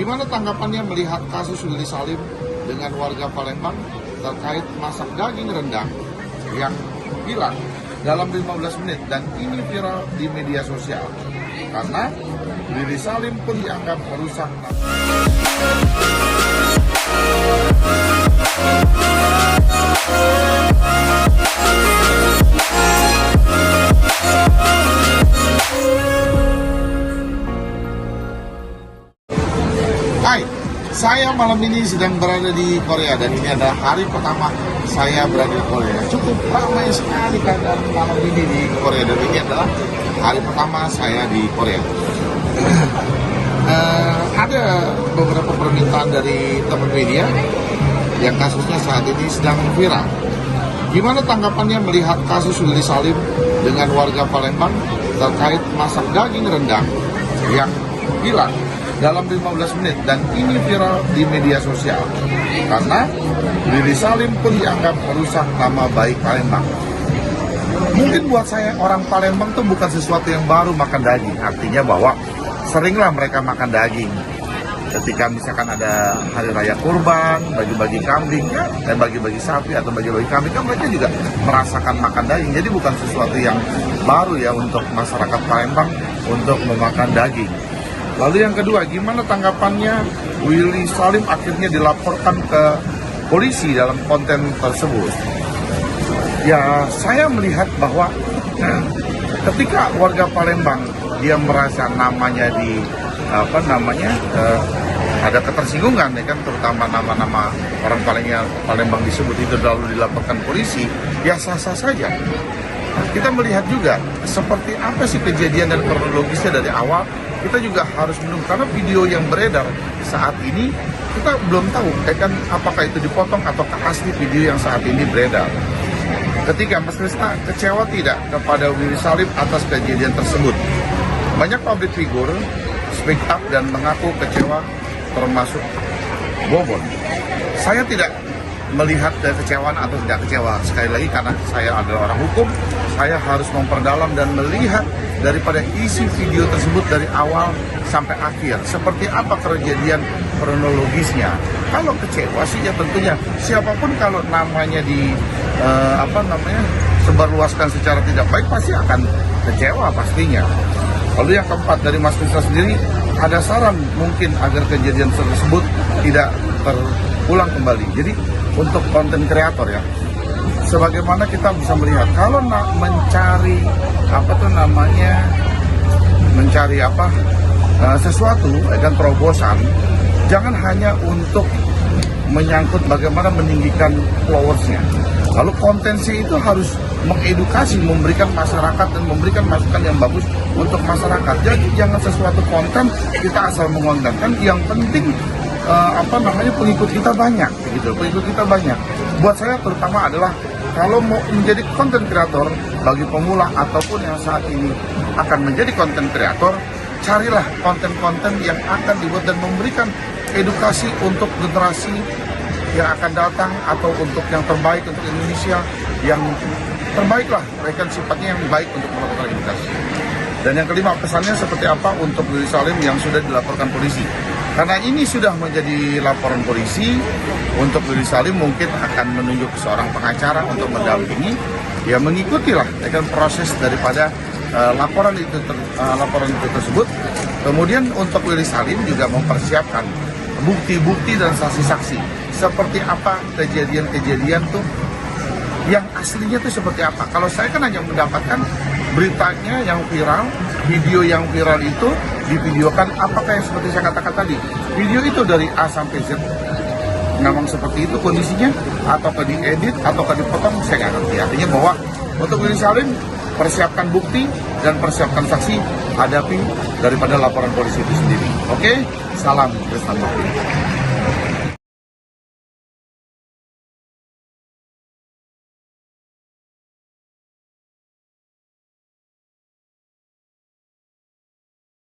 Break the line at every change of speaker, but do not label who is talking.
Gimana tanggapannya melihat kasus Willy Salim dengan warga Palembang terkait masak daging rendang yang hilang dalam 15 menit dan ini viral di media sosial karena Willy Salim pun dianggap merusak Hai, saya malam ini sedang berada di Korea dan ini adalah hari pertama saya berada di Korea. Cukup ramai sekali keadaan malam ini di Korea dan ini adalah hari pertama saya di Korea. Ada beberapa permintaan dari teman media yang kasusnya saat ini sedang viral. Gimana tanggapannya melihat kasus Willy Salim dengan warga Palembang terkait masak daging rendang yang hilang dalam 15 menit dan ini viral di media sosial karena Willy Salim pun dianggap merusak nama baik Palembang. Mungkin buat saya orang Palembang tuh bukan sesuatu yang baru makan daging, artinya bahwa seringlah mereka makan daging ketika misalkan ada hari raya kurban, bagi-bagi kambing ya, dan bagi-bagi sapi atau bagi-bagi kambing kan mereka juga merasakan makan daging, jadi bukan sesuatu yang baru ya untuk masyarakat Palembang untuk memakan daging. Lalu yang kedua, gimana tanggapannya Willy Salim akhirnya dilaporkan ke polisi dalam konten tersebut? Ya, saya melihat bahwa ketika warga Palembang dia merasa namanya ada ketersinggungan ya kan, terutama nama-nama orang Palembang disebut itu lalu dilaporkan polisi, ya sah-sah saja. Kita melihat juga seperti apa sih kejadian dan kronologisnya dari awal. Kita juga harus menunggu karena video yang beredar saat ini kita belum tahu kan apakah itu dipotong ataukah asli video yang saat ini beredar. Ketika Mas Krisna kecewa tidak kepada Willy Salim atas kejadian tersebut? Banyak public figure speak up dan mengaku kecewa termasuk Bobon. Saya tidak melihat kekecewaan atau tidak kecewa. Sekali lagi karena saya adalah orang hukum, saya harus memperdalam dan melihat daripada isi video tersebut dari awal sampai akhir. Seperti apa kejadian kronologisnya. Kalau kecewa sih ya tentunya siapapun kalau namanya sebarluaskan secara tidak baik pasti akan kecewa pastinya. Lalu yang keempat dari Mas Krisna sendiri, ada saran mungkin agar kejadian tersebut tidak terulang kembali. Jadi untuk konten kreator ya, sebagaimana kita bisa melihat kalau mencari sesuatu dan terobosan, jangan hanya untuk menyangkut bagaimana meninggikan followersnya. Lalu kontensi itu harus mengedukasi, memberikan masyarakat dan memberikan masukan yang bagus untuk masyarakat. Jadi jangan sesuatu konten kita asal mengondangkan. Yang penting pengikut kita banyak, gitu. Pengikut kita banyak. Buat saya terutama adalah kalau mau menjadi konten kreator bagi pemula ataupun yang saat ini akan menjadi konten kreator, carilah konten-konten yang akan dibuat dan memberikan edukasi untuk generasi yang akan datang atau untuk yang terbaik untuk Indonesia, yang terbaiklah, mereka sifatnya yang baik untuk melakukan edukasi. Dan yang kelima, pesannya seperti apa untuk Willy Salim yang sudah dilaporkan polisi? Karena ini sudah menjadi laporan polisi, untuk Willy Salim mungkin akan menunjuk seorang pengacara untuk mendampingi, ya mengikutilah proses daripada laporan itu tersebut. Kemudian untuk Willy Salim juga mempersiapkan bukti-bukti dan saksi-saksi. Seperti apa kejadian-kejadian tuh yang aslinya tuh seperti apa. Kalau saya kan hanya mendapatkan beritanya yang viral, video yang viral itu divideokan apakah yang seperti saya katakan tadi. Video itu dari A sampai Z memang seperti itu kondisinya, ataukah diedit, ataukah dipotong, saya nggak ngerti. Artinya bahwa untuk Willy Salim, persiapkan bukti dan persiapkan saksi, hadapi daripada laporan polisi itu sendiri. Oke, salam Krisna Murti.